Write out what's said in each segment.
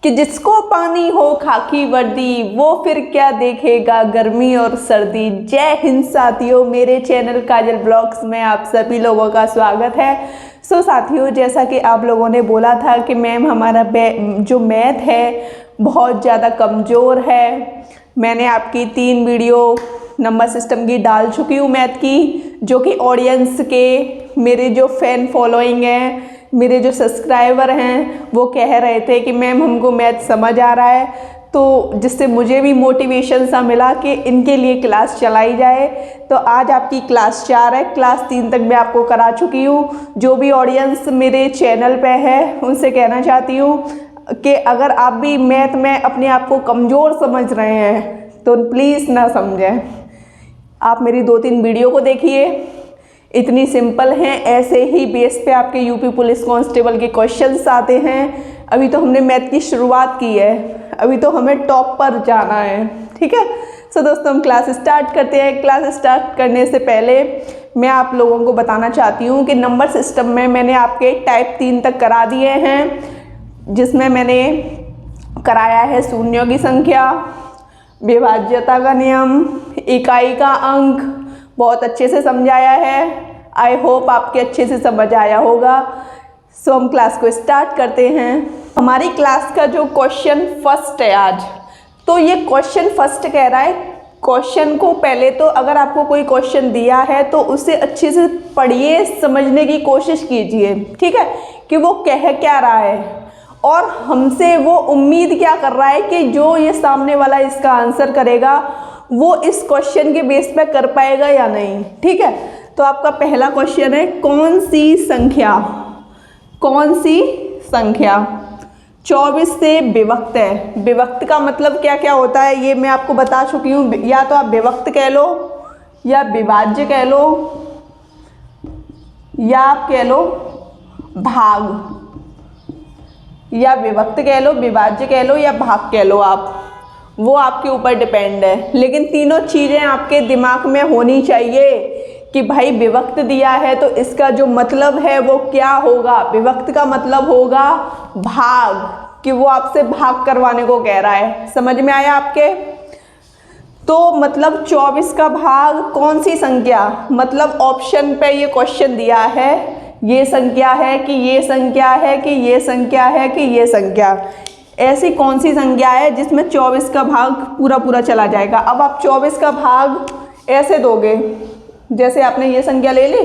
कि जिसको पानी हो खाकी वर्दी वो फिर क्या देखेगा गर्मी और सर्दी। जय हिंद साथियों, मेरे चैनल काजल ब्लॉग्स में आप सभी लोगों का स्वागत है। सो साथियों, जैसा कि आप लोगों ने बोला था कि मैम हमारा जो मैथ है बहुत ज़्यादा कमज़ोर है। मैंने आपकी 3 वीडियो नंबर सिस्टम की डाल चुकी हूँ मैथ की, जो कि ऑडियंस के मेरे जो फ़ैन फॉलोइंग हैं, मेरे जो सब्सक्राइबर हैं, वो कह रहे थे कि मैम हमको मैथ समझ आ रहा है, तो जिससे मुझे भी मोटिवेशन सा मिला कि इनके लिए क्लास चलाई जाए। तो आज आपकी क्लास 4 है, क्लास 3 तक मैं आपको करा चुकी हूँ। जो भी ऑडियंस मेरे चैनल पे है उनसे कहना चाहती हूँ कि अगर आप भी मैथ में अपने आप को कमज़ोर समझ रहे हैं तो प्लीज़ ना समझें, आप मेरी 2-3 वीडियो को देखिए, इतनी सिंपल हैं। ऐसे ही बेस पे आपके यूपी पुलिस कांस्टेबल के क्वेश्चंस आते हैं। अभी तो हमने मैथ की शुरुआत की है, अभी तो हमें टॉप पर जाना है, ठीक है। सो दोस्तों, हम क्लास स्टार्ट करते हैं। क्लास स्टार्ट करने से पहले मैं आप लोगों को बताना चाहती हूँ कि नंबर सिस्टम में मैंने आपके टाइप 3 तक करा दिए हैं, जिसमें मैंने कराया है शून्यों की संख्या, विभाज्यता का नियम, इकाई का अंक, बहुत अच्छे से समझाया है। आई होप आपके अच्छे से समझ आया होगा। सो हम क्लास को स्टार्ट करते हैं। हमारी क्लास का जो क्वेश्चन फर्स्ट है आज, तो ये क्वेश्चन फर्स्ट कह रहा है, क्वेश्चन को पहले तो अगर आपको कोई क्वेश्चन दिया है तो उसे अच्छे से पढ़िए, समझने की कोशिश कीजिए, ठीक है, कि वो कह क्या रहा है और हमसे वो उम्मीद क्या कर रहा है कि जो ये सामने वाला इसका आंसर करेगा वो इस क्वेश्चन के बेस पे कर पाएगा या नहीं, ठीक है। तो आपका पहला क्वेश्चन है, कौन सी संख्या 24 से विभक्त है। विभक्त का मतलब क्या क्या होता है ये मैं आपको बता चुकी हूँ। या तो आप विभक्त कह लो, या विभाज्य कह लो, या आप कह लो भाग, या विभक्त कह लो, विभाज्य कह लो, या भाग कह लो, आप वो आपके ऊपर डिपेंड है। लेकिन तीनों चीज़ें आपके दिमाग में होनी चाहिए कि भाई विभक्त दिया है तो इसका जो मतलब है वो क्या होगा। विभक्त का मतलब होगा भाग, कि वो आपसे भाग करवाने को कह रहा है। समझ में आया आपके? तो मतलब 24 का भाग कौन सी संख्या, मतलब ऑप्शन पे ये क्वेश्चन दिया है, ये संख्या है कि ये संख्या है कि ये संख्या है कि ये संख्या, ऐसी कौन सी संख्या है जिसमें 24 का भाग पूरा पूरा चला जाएगा। अब आप 24 का भाग ऐसे दोगे, जैसे आपने ये संख्या ले ली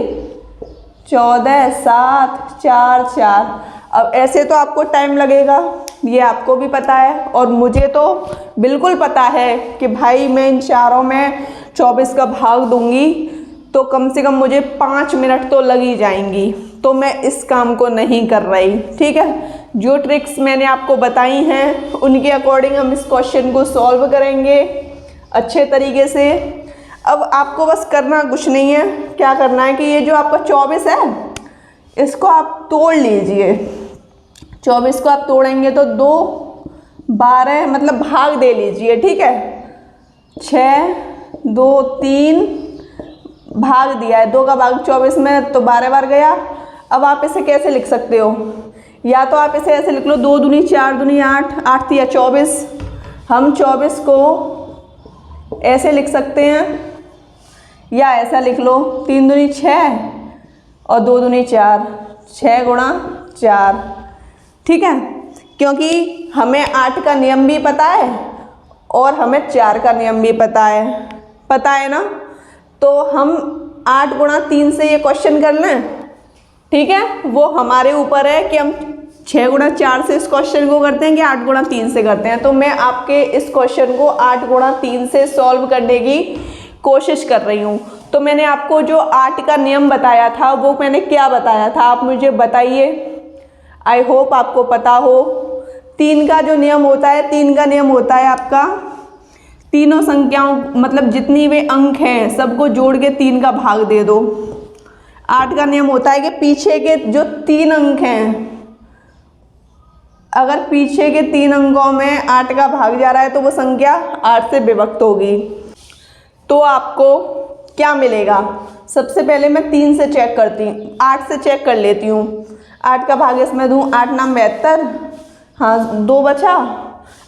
14, 7, 4, 4। अब ऐसे तो आपको टाइम लगेगा, ये आपको भी पता है और मुझे तो बिल्कुल पता है कि भाई मैं इन चारों में 24 का भाग दूंगी तो कम से कम मुझे 5 मिनट तो लग ही जाएंगी। तो मैं इस काम को नहीं कर रही, ठीक है। जो ट्रिक्स मैंने आपको बताई हैं उनके अकॉर्डिंग हम इस क्वेश्चन को सॉल्व करेंगे अच्छे तरीके से। अब आपको बस करना कुछ नहीं है, क्या करना है कि ये जो आपका 24 है इसको आप तोड़ लीजिए। 24 को आप तोड़ेंगे तो 2, 12 मतलब भाग दे लीजिए, ठीक है। 6, 2, 3 भाग दिया है, 2 का भाग 24 में तो 12 बार गया। अब आप इसे कैसे लिख सकते हो, या तो आप इसे ऐसे लिख लो 2 दूनी 4 दूनी 8, 8 या 24। हम 24 को ऐसे लिख सकते हैं, या ऐसा लिख लो 3 दूनी 6 और 2 दूनी 4, 6 गुणा 4, ठीक है। क्योंकि हमें 8 का नियम भी पता है और हमें 4 का नियम भी पता है ना। तो हम 8 गुणा 3 से ये क्वेश्चन कर लें, ठीक है। वो हमारे ऊपर है कि हम 6 गुणा 4 से इस क्वेश्चन को करते हैं कि 8 गुणा 3 से करते हैं। तो मैं आपके इस क्वेश्चन को 8 गुणा 3 से सॉल्व करने की कोशिश कर रही हूँ। तो मैंने आपको जो 8 का नियम बताया था वो मैंने क्या बताया था आप मुझे बताइए। आई होप आपको पता हो। 3 का जो नियम होता है, 3 का नियम होता है आपका तीनों संख्याओं मतलब जितनी वे अंक हैं सबको जोड़ के 3 का भाग दे दो। 8 का नियम होता है कि पीछे के जो 3 अंक हैं, अगर पीछे के 3 अंकों में 8 का भाग जा रहा है तो वो संख्या 8 से विभक्त होगी। तो आपको क्या मिलेगा, सबसे पहले मैं 3 से चेक करती हूँ, 8 से चेक कर लेती हूँ। 8 का भाग इसमें दूँ, 8 नाम 72, हाँ 2 बचा,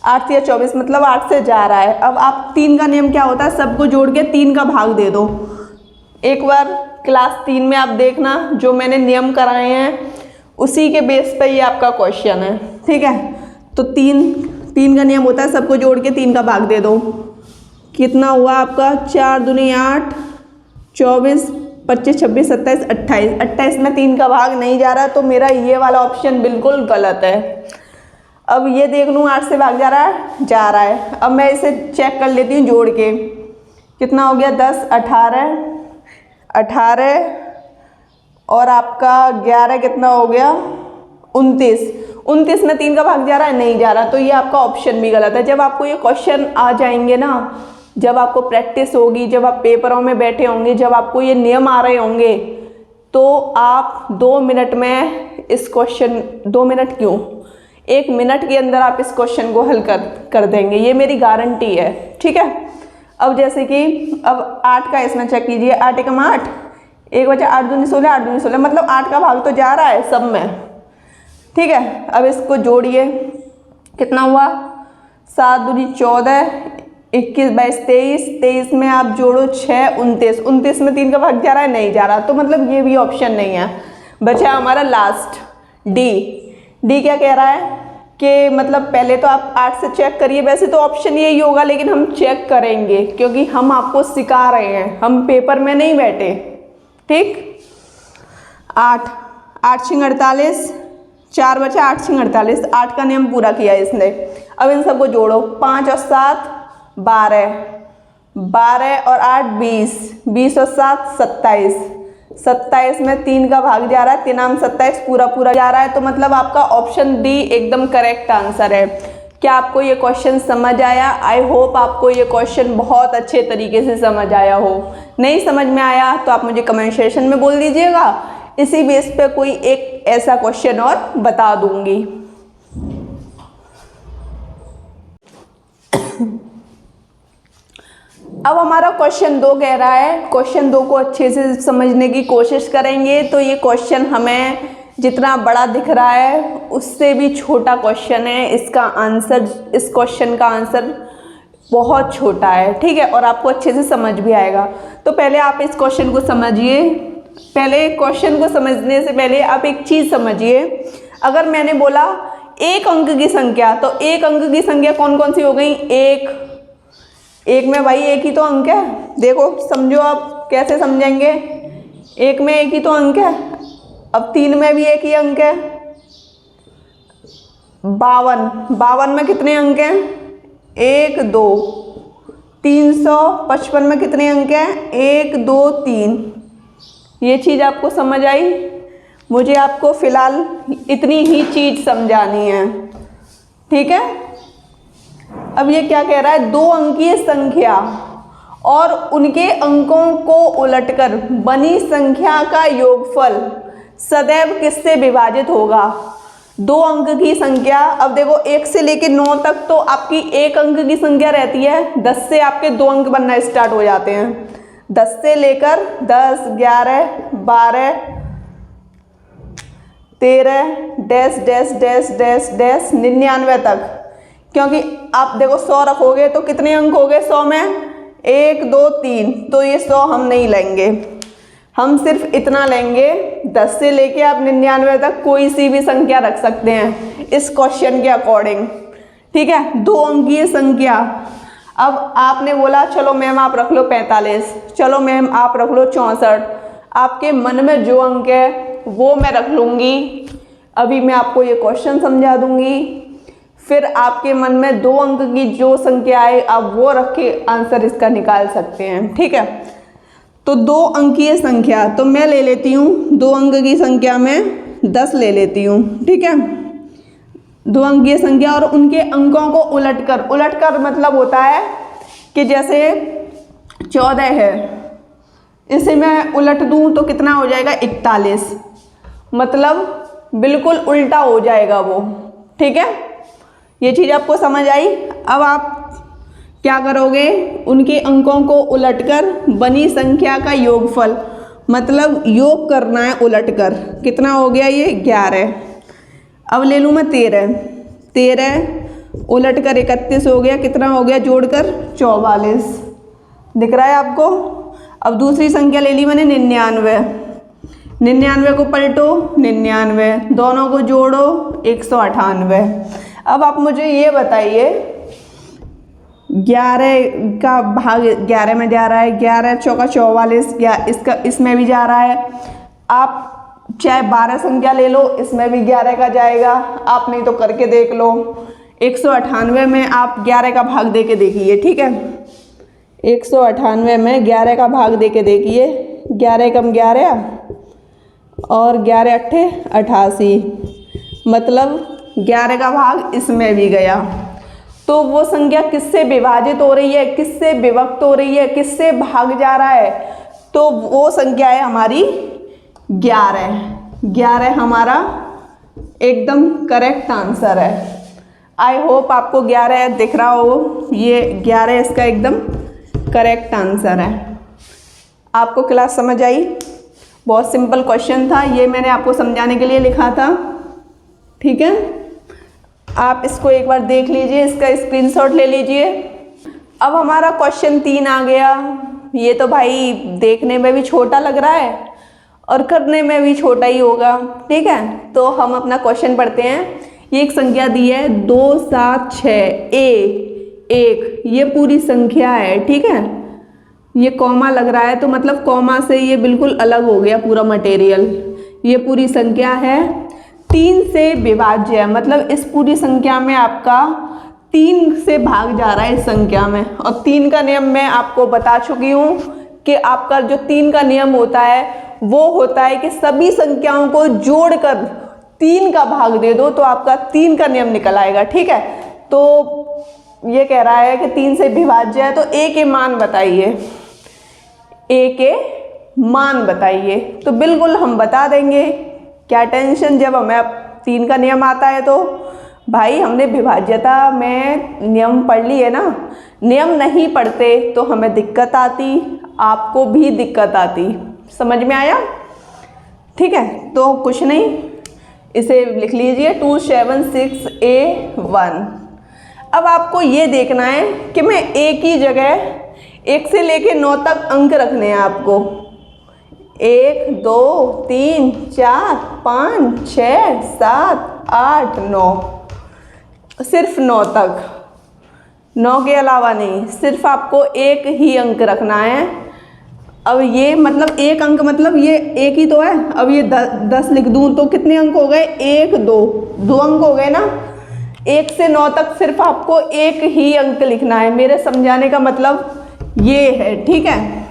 8 या 24 मतलब 8 से जा रहा है। अब आप 3 का नियम क्या होता है, सबको जोड़ के 3 का भाग दे दो। एक बार क्लास 3 में आप देखना, जो मैंने नियम कराए हैं उसी के बेस पे ये आपका क्वेश्चन है, ठीक है। तो 3 का नियम होता है सबको जोड़ के 3 का भाग दे दो। कितना हुआ आपका, 4 दूनी 8, 24, 25, 26, 27, 28। 28 में 3 का भाग नहीं जा रहा, तो मेरा ये वाला ऑप्शन बिल्कुल गलत है। अब ये देख लूँ 8 से भाग जा रहा है, जा रहा है। अब मैं इसे चेक कर लेती हूँ जोड़ के, कितना हो गया, 10, 18 और आपका 11 कितना हो गया, 29। 29 में 3 का भाग जा रहा है, नहीं जा रहा, तो ये आपका ऑप्शन भी गलत है। जब आपको ये क्वेश्चन आ जाएंगे ना, जब आपको प्रैक्टिस होगी, जब आप पेपरों में बैठे होंगे, जब आपको ये नियम आ रहे होंगे, तो आप 2 मिनट में इस क्वेश्चन, 2 मिनट क्यों, 1 मिनट के अंदर आप इस क्वेश्चन को हल कर देंगे, ये मेरी गारंटी है, ठीक है। अब जैसे कि अब 8 का इसमें चेक कीजिए, 8 एकम 8, 1 बचा, 8 दूनी 16, 8 दूनी 16, मतलब 8 का भाग तो जा रहा है सब में, ठीक है। अब इसको जोड़िए, कितना हुआ, 7 दूनी 14, 21, 22, 23, 23 में आप जोड़ो 6, 29, 29 में 3 का भाग जा रहा है, नहीं जा रहा, तो मतलब ये भी ऑप्शन नहीं है। बचा हमारा लास्ट डी क्या कह रहा है कि मतलब पहले तो आप 8 से चेक करिए, वैसे तो ऑप्शन यही होगा, लेकिन हम चेक करेंगे क्योंकि हम आपको सिखा रहे हैं, हम पेपर में नहीं बैठे, ठीक। 8 6 48, 4 बचा, 8 6 48, 8 का नियम पूरा किया इसने। अब इन सबको जोड़ो, 5 और 7 12, 12 और 8 20, 20 और 7 27, 27 में 3 का भाग जा रहा है, 3 27 पूरा जा रहा है, तो मतलब आपका ऑप्शन डी एकदम करेक्ट आंसर है। क्या आपको ये क्वेश्चन समझ आया? आई होप आपको ये क्वेश्चन बहुत अच्छे तरीके से समझ आया हो। नहीं समझ में आया तो आप मुझे कमेंट सेक्शन में बोल दीजिएगा, इसी बेस पे कोई एक ऐसा क्वेश्चन और बता दूंगी। अब हमारा क्वेश्चन 2 कह रहा है, क्वेश्चन 2 को अच्छे से समझने की कोशिश करेंगे तो ये क्वेश्चन हमें जितना बड़ा दिख रहा है उससे भी छोटा क्वेश्चन है। इसका आंसर, इस क्वेश्चन का आंसर बहुत छोटा है, ठीक है, और आपको अच्छे से समझ भी आएगा। तो पहले आप इस क्वेश्चन को समझिए। पहले क्वेश्चन को समझने से पहले आप एक चीज़ समझिए। अगर मैंने बोला 1 अंक की संख्या, तो 1 अंक की संख्या कौन कौन सी हो गई? 1 में भाई 1 ही तो अंक है। देखो समझो, आप कैसे समझेंगे, 1 में 1 ही तो अंक है। अब 3 में भी 1 ही अंक है। 52 में कितने अंक हैं? 1 2। 355 में कितने अंक हैं? 1 2 3। ये चीज़ आपको समझ आई? मुझे आपको फिलहाल इतनी ही चीज़ समझानी है, ठीक है। अब ये क्या कह रहा है? 2 अंकीय संख्या और उनके अंकों को उलटकर बनी संख्या का योगफल सदैव किससे विभाजित होगा? 2 अंक की संख्या, अब देखो 1 से लेकर 9 तक तो आपकी 1 अंक की संख्या रहती है। 10 से आपके 2 अंक बनना स्टार्ट हो जाते हैं। 10 से लेकर 10, 11, 12, 13 dash dash dash dash dash 99 तक, क्योंकि आप देखो 100 रखोगे तो कितने अंक हो गए 100 में? 1 2 3, तो ये 100 हम नहीं लेंगे, हम सिर्फ इतना लेंगे। 10 से लेके आप 99 तक कोई सी भी संख्या रख सकते हैं इस क्वेश्चन के अकॉर्डिंग, ठीक है। 2 अंकीय संख्या। अब आपने बोला चलो मैम आप रख लो 45, चलो मैम आप रख लो 64, आपके मन में जो अंक है वो मैं रख लूँगी। अभी मैं आपको ये क्वेश्चन समझा दूँगी, फिर आपके मन में 2 अंक की जो संख्या आए आप वो रख के आंसर इसका निकाल सकते हैं, ठीक है। तो 2 अंकीय संख्या, तो मैं ले लेती हूँ 2 अंक की संख्या में 10 ले लेती हूँ, ठीक है। 2 अंकीय संख्या और उनके अंकों को उलटकर मतलब होता है कि जैसे 14 है, इसे मैं उलट दूँ तो कितना हो जाएगा? 41, मतलब बिल्कुल उल्टा हो जाएगा वो, ठीक है। ये चीज़ आपको समझ आई? अब आप क्या करोगे? उनके अंकों को उलटकर बनी संख्या का योगफल, मतलब योग करना है उलटकर। कितना हो गया ये? 11। अब ले लूँ मैं 13। 13 उलट कर 31 हो गया, कितना हो गया जोड़कर 44, दिख रहा है आपको। अब दूसरी संख्या ले ली मैंने 99, 99 को पलटो 99, दोनों को जोड़ो 198। अब आप मुझे ये बताइए 11 का भाग 11 में जा रहा है, 11 चौका 44, इसका इसमें भी जा रहा है। आप चाहे 12 संख्या ले लो, इसमें भी 11 का जाएगा, आप नहीं तो करके देख लो। 198 में आप 11 का भाग दे के देखिए, ठीक है। 198 में 11 का भाग दे के देखिए, 11 कम 11 और 11 अट्ठे 88, मतलब 11 का भाग इसमें भी गया। तो वो संख्या किससे विभाजित हो रही है, किससे विभक्त हो रही है, किससे भाग जा रहा है, तो वो संख्या है हमारी 11। 11 हमारा एकदम करेक्ट आंसर है। आई होप आपको 11 दिख रहा हो, ये 11 इसका एकदम करेक्ट आंसर है। आपको क्लास समझ आई? बहुत सिंपल क्वेश्चन था, ये मैंने आपको समझाने के लिए लिखा था, ठीक है। आप इसको एक बार देख लीजिए, इसका स्क्रीनशॉट ले लीजिए। अब हमारा क्वेश्चन 3 आ गया। ये तो भाई देखने में भी छोटा लग रहा है और करने में भी छोटा ही होगा, ठीक है। तो हम अपना क्वेश्चन पढ़ते हैं। ये एक संख्या दी है 2 7 6 1, ये पूरी संख्या है, ठीक है। ये कॉमा लग रहा है तो मतलब कॉमा से ये बिल्कुल अलग हो गया पूरा मटेरियल। ये पूरी संख्या है, 3 से विभाज्य है, मतलब इस पूरी संख्या में आपका 3 से भाग जा रहा है इस संख्या में। और 3 का नियम मैं आपको बता चुकी हूँ कि आपका जो 3 का नियम होता है वो होता है कि सभी संख्याओं को जोड़कर 3 का भाग दे दो तो आपका 3 का नियम निकल आएगा, ठीक है। तो ये कह रहा है कि 3 से विभाज्य है, तो a के मान बताइए, a के मान बताइए। तो बिल्कुल हम बता देंगे, क्या टेंशन, जब हमें 3 का नियम आता है तो भाई हमने विभाज्यता में नियम पढ़ लिए ना। नियम नहीं पढ़ते तो हमें दिक्कत आती, आपको भी दिक्कत आती। समझ में आया? ठीक है, तो कुछ नहीं, इसे लिख लीजिए 276A1। अब आपको ये देखना है कि मैं एक ही जगह 1 से लेके 9 तक अंक रखने हैं आपको। 1 2 3 4 5 6 7 8 9, सिर्फ 9 तक, 9 के अलावा नहीं, सिर्फ आपको एक ही अंक रखना है। अब ये मतलब एक अंक, मतलब ये एक ही तो है। अब ये 10 लिख दूँ तो कितने अंक हो गए? 1 2 अंक हो गए ना। 1 से 9 तक सिर्फ आपको एक ही अंक लिखना है। मेरे समझाने का मतलब ये है, ठीक है।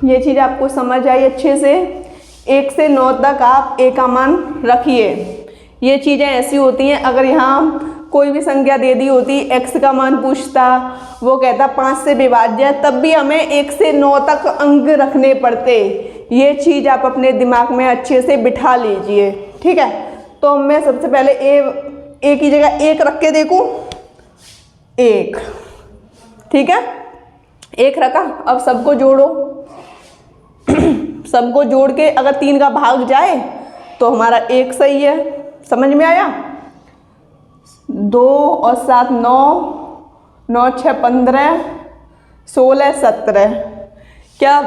ये चीज़ आपको समझ आई अच्छे से। 1 से 9 तक आप a का मान रखिए। ये चीज़ें ऐसी होती हैं, अगर यहाँ कोई भी संख्या दे दी होती, x का मान पूछता, वो कहता 5 से विभाज्य है, तब भी हमें 1 से 9 तक अंक रखने पड़ते। ये चीज़ आप अपने दिमाग में अच्छे से बिठा लीजिए, ठीक है। तो मैं सबसे पहले a की जगह 1 रख के देखूँ, 1, ठीक है, 1 रखा। अब सबको जोड़ो, सबको जोड़ के अगर 3 का भाग जाए तो हमारा 1 सही है। समझ में आया? 2 और 7 9, 9 6 15, 16 17। क्या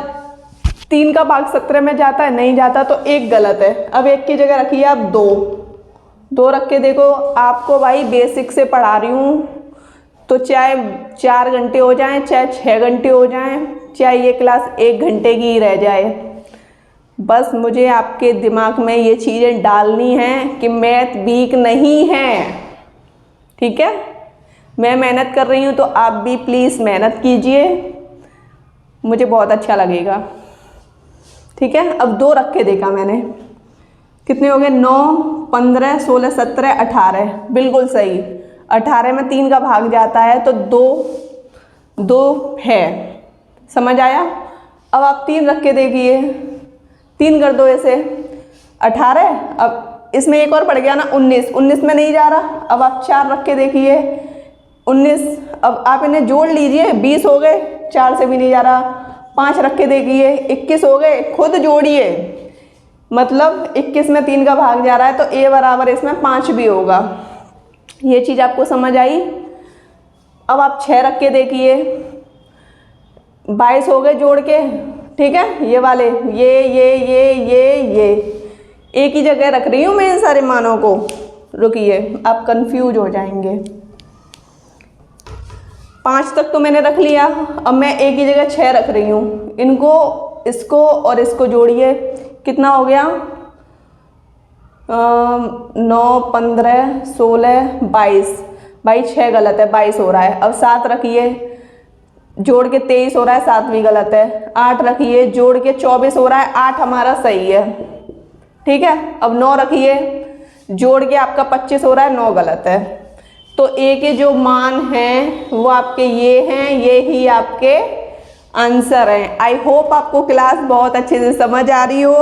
3 का भाग 17 में जाता है? नहीं जाता, तो 1 गलत है। अब 1 की जगह रखिए आप 2 रख के देखो। आपको भाई बेसिक से पढ़ा रही हूँ, तो चाहे 4 घंटे हो जाएं, चाहे 6 घंटे हो जाएं, चाहे ये क्लास 1 घंटे की ही रह जाए, बस मुझे आपके दिमाग में ये चीज़ें डालनी हैं कि मैथ वीक नहीं है, ठीक है। मैं मेहनत कर रही हूँ तो आप भी प्लीज़ मेहनत कीजिए, मुझे बहुत अच्छा लगेगा, ठीक है। अब 2 रख के देखा मैंने, कितने हो गए? 9 15 16 17 18, बिल्कुल सही। 18 में 3 का भाग जाता है तो 2 है। समझ आया? अब आप 3 रख के देखिए, 3 कर दो ऐसे, 18। अब इसमें एक और पड़ गया ना 19 में नहीं जा रहा। अब आप 4 रख के देखिए, 19। अब आप इन्हें जोड़ लीजिए, 20 हो गए, 4 से भी नहीं जा रहा। 5 रख के देखिए, 21 हो गए, खुद जोड़िए, मतलब 21 में 3 का भाग जा रहा है तो a बराबर इसमें 5 भी होगा। ये चीज़ आपको समझ आई। अब आप 6 रख के देखिए, 22 हो गए जोड़ के, ठीक है। ये वाले ये एक ही जगह रख रही हूँ मैं इन सारे मानों को, रुकिए आप कंफ्यूज हो जाएंगे। 5 तक तो मैंने रख लिया, अब मैं एक ही जगह 6 रख रही हूँ। इनको, इसको और इसको जोड़िए, कितना हो गया? 9, 15, 16, 22। भाई 6 गलत है, 22 हो रहा है। अब 7 रखिए, जोड़ के 23 हो रहा है, 7 भी गलत है। 8 रखिए, जोड़ के 24 हो रहा है, 8 हमारा सही है, ठीक है। अब 9 रखिए, जोड़ के आपका 25 हो रहा है, 9 गलत है। तो ए के जो मान हैं वो आपके ये हैं, ये ही आपके आंसर हैं। आई होप आपको क्लास बहुत अच्छे से समझ आ रही हो।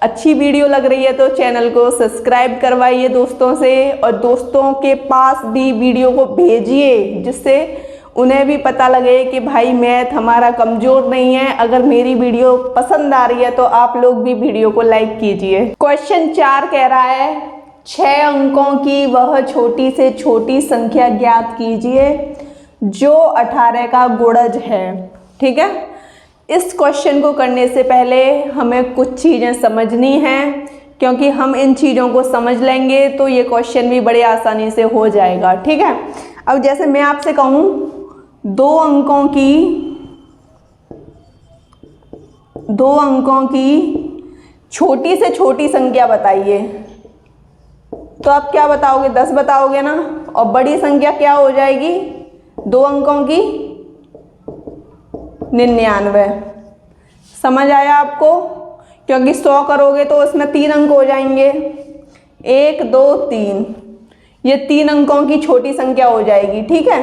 अच्छी वीडियो लग रही है तो चैनल को सब्सक्राइब करवाइए दोस्तों से, और दोस्तों के पास भी वीडियो को भेजिए, जिससे उन्हें भी पता लगे कि भाई मैथ हमारा कमज़ोर नहीं है। अगर मेरी वीडियो पसंद आ रही है तो आप लोग भी वीडियो को लाइक कीजिए। क्वेश्चन 4 कह रहा है 6 अंकों की वह छोटी से छोटी संख्या ज्ञात कीजिए जो 18 का गुणज है, ठीक है। इस क्वेश्चन को करने से पहले हमें कुछ चीज़ें समझनी हैं, क्योंकि हम इन चीज़ों को समझ लेंगे तो ये क्वेश्चन भी बड़े आसानी से हो जाएगा, ठीक है। अब जैसे मैं आपसे कहूँ 2 अंकों की छोटी से छोटी संख्या बताइए, तो आप क्या बताओगे? 10 बताओगे ना। और बड़ी संख्या क्या हो जाएगी 2 अंकों की? 99। समझ आया आपको? क्योंकि 100 करोगे तो उसमें 3 अंक हो जाएंगे, 1, 2, 3। ये 3 अंकों की छोटी संख्या हो जाएगी, ठीक है।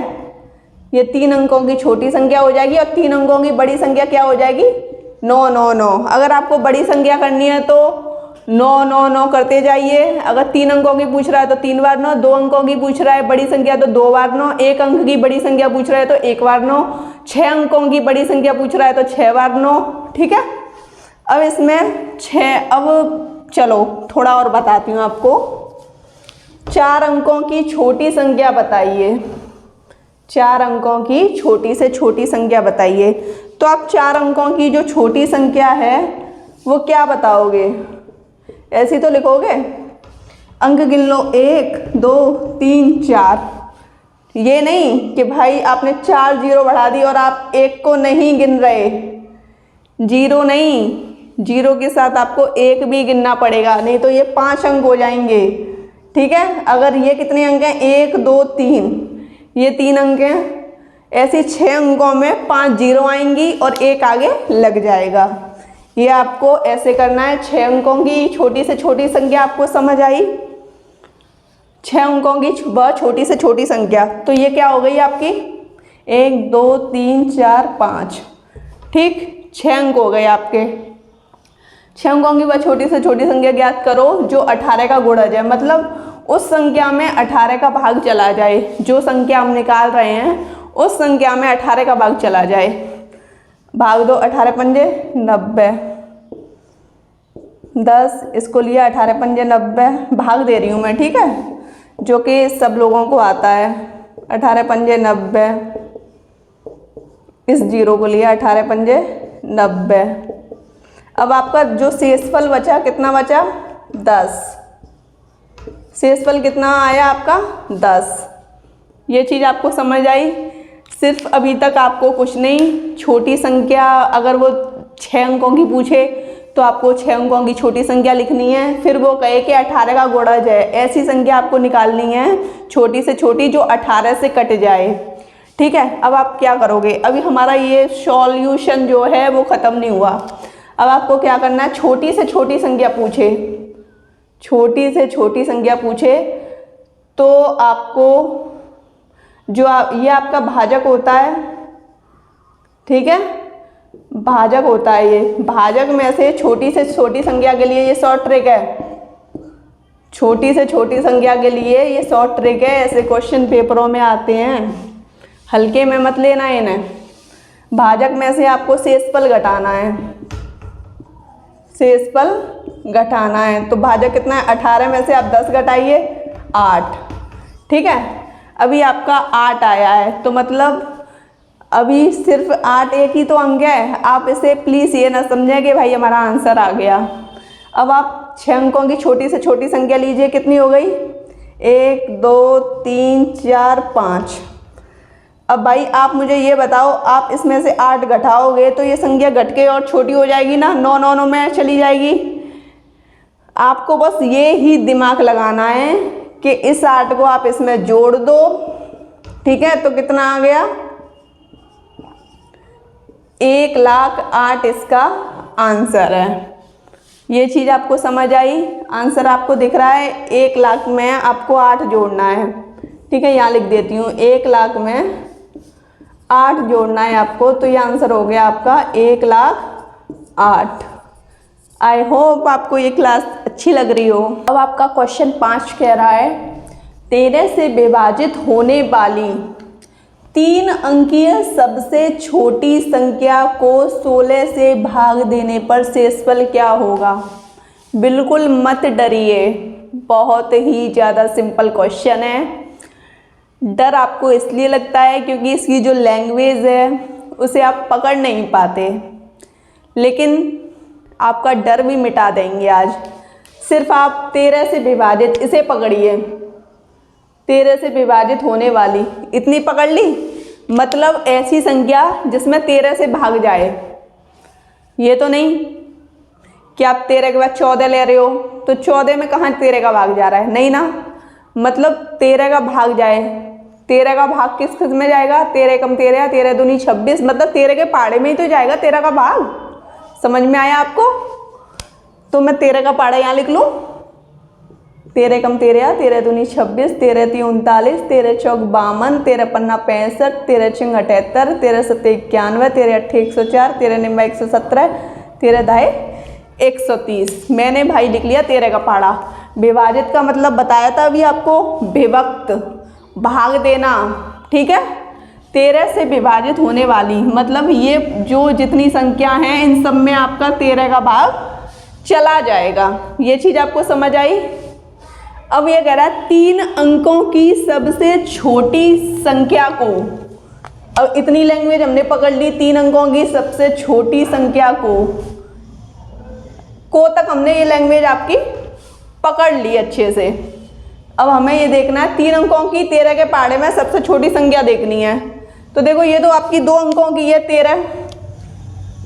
ये 3 अंकों की छोटी संख्या हो जाएगी, और 3 अंकों की बड़ी संख्या क्या हो जाएगी? 9, 9, 9। अगर आपको बड़ी संख्या करनी है तो 9, 9, 9 करते जाइए। अगर 3 अंकों की पूछ रहा है तो 3 बार 9, 2 अंकों की पूछ रहा है बड़ी संख्या तो 2 बार 9, 1 अंक की बड़ी संख्या पूछ रहा है तो 1 बार 9, 6 अंकों की बड़ी संख्या पूछ रहा है तो 6 बार 9, ठीक है। अब इसमें 6, अब चलो थोड़ा और बताती हूँ आपको। 4 अंकों की छोटी संख्या बताइए, 4 अंकों की छोटी से छोटी संख्या बताइए। तो आप 4 अंकों की जो छोटी संख्या है वो क्या बताओगे? ऐसी तो लिखोगे, अंक गिन लो 1, 2, 3, 4। ये नहीं कि भाई आपने 4 जीरो बढ़ा दी और आप 1 को नहीं गिन रहे। जीरो नहीं, जीरो के साथ आपको 1 भी गिनना पड़ेगा, नहीं तो ये 5 अंक हो जाएंगे, ठीक है। अगर ये कितने अंक हैं? 1, 2, 3, ये 3 अंक हैं। ऐसे 6 अंकों में 5 जीरो आएंगी और 1 आगे लग जाएगा। ये आपको ऐसे करना है। 6 अंकों की छोटी से छोटी संख्या आपको समझ आई? 6 अंकों की वह छोटी से छोटी संख्या, तो ये क्या हो गई आपकी? 1, 2, 3, 4, 5, ठीक। 6 अंक हो गए आपके। 6 अंकों की वह छोटी से छोटी संख्या ज्ञात करो जो 18 का गुणज है। मतलब उस संख्या में 18 का भाग चला जाए, जो संख्या हम निकाल रहे हैं उस संख्या में 18 का भाग चला जाए। भाग दो, 18 पंजे 90, 10, इसको लिया 18 पंजे 90, भाग दे रही हूँ मैं, ठीक है, जो कि सब लोगों को आता है। 18 पंजे 90, इस जीरो को लिया 18 पंजे 90। अब आपका जो शेषफल बचा, कितना बचा? 10। शेषफल कितना आया आपका? 10। ये चीज़ आपको समझ आई? सिर्फ अभी तक आपको कुछ नहीं, छोटी संख्या अगर वो 6 अंकों की पूछे तो आपको 6 अंकों की छोटी संख्या लिखनी है। फिर वो कहे कि 18 का गुणज है, ऐसी संख्या आपको निकालनी है छोटी से छोटी जो 18 से कट जाए, ठीक है। अब आप क्या करोगे? अभी हमारा ये सॉल्यूशन जो है वो ख़त्म नहीं हुआ। अब आपको क्या करना है? छोटी से छोटी संख्या पूछे, छोटी से छोटी संख्या पूछे तो आपको जो ये आपका भाजक होता है, ठीक है, भाजक होता है ये। भाजक में से छोटी से छोटी संख्या के लिए ये शॉर्ट ट्रिक है, छोटी से छोटी संख्या के लिए ये शॉर्ट ट्रिक है। ऐसे क्वेश्चन पेपरों में आते हैं, हल्के में मत लेना इन्हें। भाजक में से आपको शेषफल घटाना है, शेषफल घटाना है। तो भाजक कितना है? 18 में से आप 10 घटाइए 8, ठीक है। अभी आपका 8 आया है, तो मतलब अभी सिर्फ 8 एक ही तो अंक है। आप इसे प्लीज़ ये ना समझें कि भाई हमारा आंसर आ गया। अब आप 6 अंकों की छोटी से छोटी संख्या लीजिए, कितनी हो गई? 1 2 3 4 5। अब भाई आप मुझे ये बताओ, आप इसमें से 8 घटाओगे तो ये संख्या घट के और छोटी हो जाएगी ना, 9 9 9 में चली जाएगी। आपको बस ये ही दिमाग लगाना है कि इस 8 को आप इसमें जोड़ दो, ठीक है। तो कितना आ गया? 1,08,000 इसका आंसर है। ये चीज़ आपको समझ आई? आंसर आपको दिख रहा है? 1,00,000 में आपको 8 जोड़ना है, ठीक है। यहाँ लिख देती हूँ, 1,00,000 में 8 जोड़ना है आपको, तो ये आंसर हो गया आपका 1,08,000। आई होप आपको ये क्लास अच्छी लग रही हो। अब आपका क्वेश्चन 5 कह रहा है 13 से विभाजित होने वाली 3 अंकीय सबसे छोटी संख्या को 16 से भाग देने पर शेषफल क्या होगा? बिल्कुल मत डरिए, बहुत ही ज़्यादा सिंपल क्वेश्चन है। डर आपको इसलिए लगता है क्योंकि इसकी जो लैंग्वेज है उसे आप पकड़ नहीं पाते, लेकिन आपका डर भी मिटा देंगे आज। सिर्फ आप 13 से विभाजित इसे पकड़िए, 13 से विभाजित होने वाली इतनी पकड़ ली, मतलब ऐसी संख्या जिसमें 13 से भाग जाए। ये तो नहीं कि आप 13 के बाद 14 ले रहे हो, तो 14 में कहाँ 13 का भाग जा रहा है? नहीं ना, मतलब 13 का भाग जाए। 13 का भाग किस किस में जाएगा? 13 कम 13, 13 दूनी 26, मतलब 13 के पाड़े में ही तो जाएगा 13 का भाग। समझ में आया आपको? तो मैं 13 का पाड़ा यहाँ लिख लूँ, 13 कम 13, 13 दूनी 26, 13 ती 39, 13 चौक 52, 13 पन्ना 65, 13 छिंग 78, 13 सत्ते 91, 13 अट्ठे 104, 13 निम्बा 117, 13 दाए 130। मैंने भाई लिख लिया 13 का पाड़ा। विभाजित का मतलब बताया था अभी आपको, विभक्त, भाग देना, ठीक है। 13 से विभाजित होने वाली मतलब ये जो जितनी संख्या हैं इन सब में आपका 13 का भाग चला जाएगा। ये चीज़ आपको समझ आई? अब ये कह रहा है 3 अंकों की सबसे छोटी संख्या को, अब इतनी लैंग्वेज हमने पकड़ ली, 3 अंकों की सबसे छोटी संख्या को तक हमने ये लैंग्वेज आपकी पकड़ ली अच्छे से। अब हमें ये देखना है 3 अंकों की 13 के पाड़े में सबसे छोटी संख्या देखनी है। तो देखो ये तो आपकी 2 अंकों की है 13,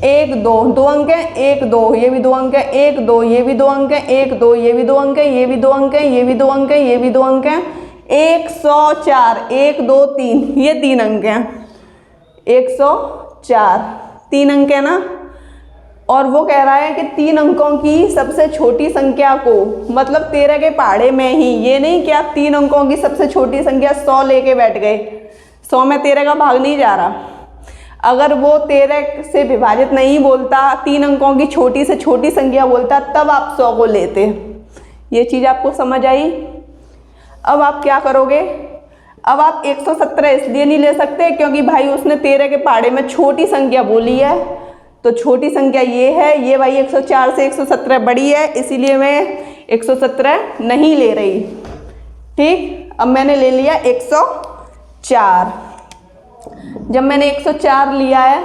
1 2 2 अंक है, 1 2 ये भी 2 अंक है, 1 2 ये भी 2 अंक है, 1 2 ये भी 2 अंक है, ये भी 2 अंक है, ये भी 2 अंक है, ये भी 2 अंक है, 104, 1 2 3 ये 3 अंक हैं, 104 3 अंक है ना। और वो कह रहा है कि 3 अंकों की सबसे छोटी संख्या को, मतलब 13 के पहाड़े में ही, ये नहीं कि आप 3 अंकों की सबसे छोटी संख्या 100 लेके बैठ गए, 100 में 13 का भाग नहीं जा रहा। अगर वो 13 से विभाजित नहीं बोलता, 3 अंकों की छोटी से छोटी संख्या बोलता, तब आप 100 को लेते। ये चीज़ आपको समझ आई? अब आप क्या करोगे? अब आप 117 इसलिए नहीं ले सकते क्योंकि भाई उसने 13 के पहाड़े में छोटी संख्या बोली है, तो छोटी संख्या ये है, ये भाई 104 से 117 बड़ी है, इसीलिए मैं 117 नहीं ले रही। ठीक, अब मैंने ले लिया 104। जब मैंने 104 लिया है,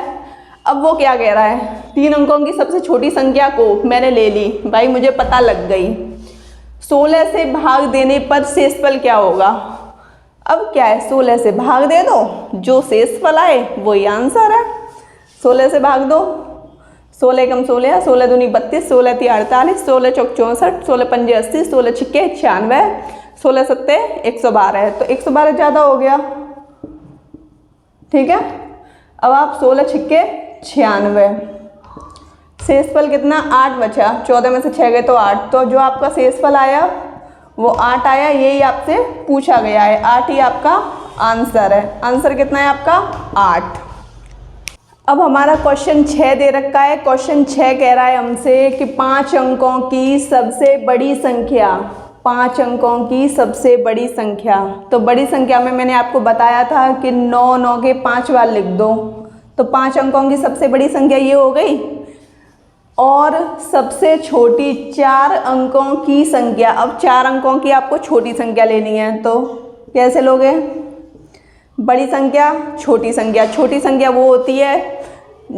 अब वो क्या कह रहा है, 3 अंकों की सबसे छोटी संख्या को मैंने ले ली, भाई मुझे पता लग गई 16 से भाग देने पर शेषफल क्या होगा। अब क्या है, 16 से भाग दे दो, जो शेषफल आए वही आंसर है। 16 से भाग दो, 16 कम 16, 16 दूनी 32, 16 ती 48, 16 चौक 64, 16 पंजे 80, 16 छिक्के 96, 16 सत्ते 112 है, तो 112 ज़्यादा हो गया। ठीक है, अब आप 16 छिक्के 96, शेषफल कितना 8 बचा, 14 में से 6 गए तो 8, तो जो आपका शेषफल आया वो 8 आया, यही आपसे पूछा गया है, 8 ही आपका आंसर है। आंसर कितना है आपका 8। अब हमारा क्वेश्चन 6 दे रखा है। क्वेश्चन 6 कह रहा है हमसे कि 5 अंकों की सबसे बड़ी संख्या, 5 अंकों की सबसे बड़ी संख्या। तो बड़ी संख्या में मैंने आपको बताया था कि 9 9 के 5 बार लिख दो, तो 5 अंकों की सबसे बड़ी संख्या ये हो गई। और सबसे छोटी 4 अंकों की संख्या, अब 4 अंकों की आपको छोटी संख्या लेनी है, तो कैसे लोगे? बड़ी संख्या, छोटी संख्या। छोटी संख्या वो होती है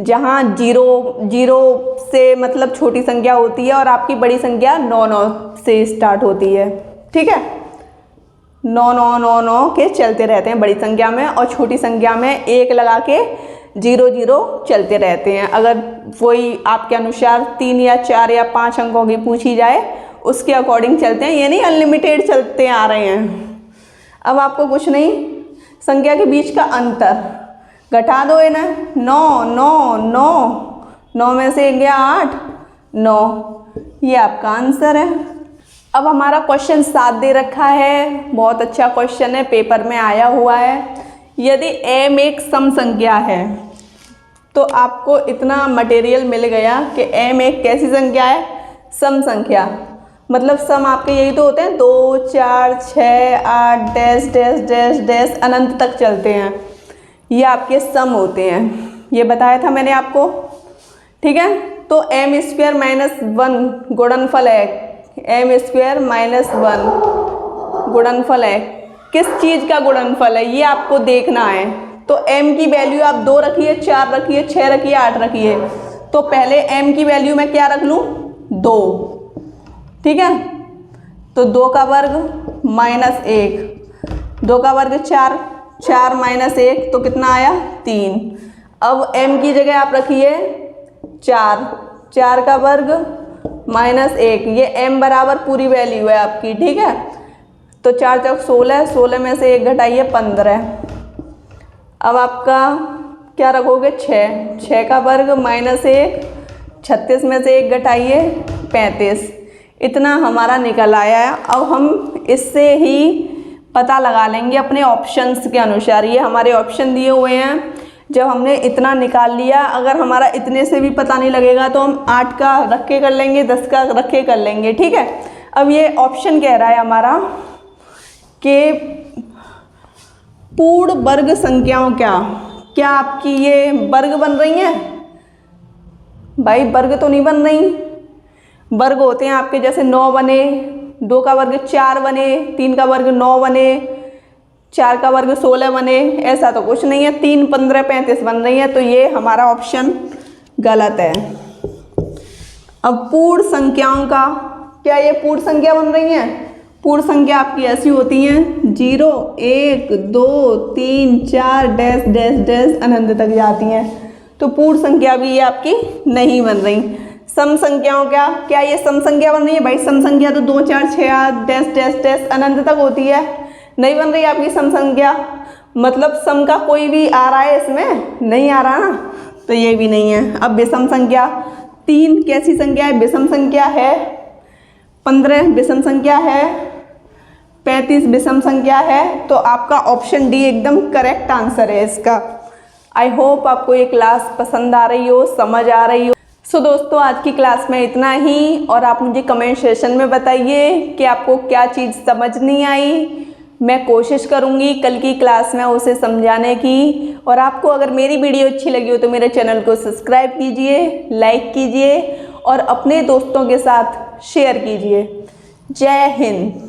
जहाँ जीरो से मतलब छोटी संख्या होती है और आपकी बड़ी संख्या 9 से स्टार्ट होती है। ठीक है, 9 के चलते रहते हैं बड़ी संख्या में, और छोटी संख्या में 1 लगा के 0 चलते रहते हैं। अगर कोई आपके अनुसार 3 या 4 या 5 अंकों की पूछी जाए उसके अकॉर्डिंग चलते हैं, ये नहीं अनलिमिटेड चलते आ रहे हैं। अब आपको कुछ नहीं, संख्या के बीच का अंतर घटा दो इन्हें। 9 में से 1 गया 8, 9, ये आपका आंसर है। अब हमारा क्वेश्चन 7 दे रखा है, बहुत अच्छा क्वेश्चन है, पेपर में आया हुआ है। यदि m एक सम संख्या है तो आपको इतना मटेरियल मिल गया कि m एक कैसी संख्या है? सम संख्या। मतलब सम आपके यही तो होते हैं, 2, 4, 6, 8 डैश डैश डैश डैश अनंत तक चलते हैं, ये आपके सम होते हैं। ये बताया था मैंने आपको। ठीक है, तो m² - 1 गुणनफल है, m² - 1 गुणनफल है। किस चीज़ का गुणनफल है ये आपको देखना है। तो m की वैल्यू आप 2 रखिए, 4 रखिए, 6 रखिए, 8 रखिए। तो पहले m की वैल्यू मैं क्या रख लूँ? 2। ठीक है, तो 2 का वर्ग -1, 2 का वर्ग 4, 4 - 1 तो कितना आया? 3। अब m की जगह आप रखिए 4, 4 का वर्ग -1, ये m बराबर पूरी वैल्यू है आपकी। ठीक है, तो 4 चौक 16, 16 में से 1 घटाइए 15। अब आपका क्या रखोगे? 6, 6 का वर्ग -1, 36 में से 1 घटाइए 35। इतना हमारा निकल आया है। अब हम इससे ही पता लगा लेंगे अपने ऑप्शंस के अनुसार। ये हमारे ऑप्शन दिए हुए हैं। जब हमने इतना निकाल लिया, अगर हमारा इतने से भी पता नहीं लगेगा तो हम 8 का रख के कर लेंगे, 10 का रख के कर लेंगे। ठीक है, अब ये ऑप्शन कह रहा है हमारा कि पूर्ण वर्ग संख्याओं क्या आपकी ये वर्ग बन रही हैं? भाई वर्ग तो नहीं बन रही। वर्ग होते हैं आपके जैसे 9 बने, 2 का वर्ग 4 बने, 3 का वर्ग 9 बने, 4 का वर्ग 16 बने, ऐसा तो कुछ नहीं है। 3, 15, 35 बन रही है, तो ये हमारा ऑप्शन गलत है। अब पूर्ण संख्याओं का, क्या ये पूर्ण संख्या बन रही हैं? पूर्ण संख्या आपकी ऐसी होती हैं 0, 1, 2, 3, 4 डैश डैश डैश अनंत तक जाती हैं। तो पूर्ण संख्या भी ये आपकी नहीं बन रही। सम संख्याओं क्या ये सम संख्या बन रही है? भाई सम संख्या तो 2, 4, 6, 8 डैश डैश डैश अनंत तक होती है, नहीं बन रही आपकी सम संख्या। मतलब सम का कोई भी आ रहा है इसमें? नहीं आ रहा ना, तो ये भी नहीं है। अब विषम संख्या, 3 कैसी संख्या है? विषम संख्या है। 15 विषम संख्या है। 35 विषम संख्या है। तो आपका ऑप्शन डी एकदम करेक्ट आंसर है इसका। आई होप आपको ये क्लास पसंद आ रही हो, समझ आ रही हो। सो दोस्तों, आज की क्लास में इतना ही, और आप मुझे कमेंट सेशन में बताइए कि आपको क्या चीज़ समझ नहीं आई। मैं कोशिश करूँगी कल की क्लास में उसे समझाने की। और आपको अगर मेरी वीडियो अच्छी लगी हो तो मेरे चैनल को सब्सक्राइब कीजिए, लाइक कीजिए और अपने दोस्तों के साथ शेयर कीजिए। जय हिंद।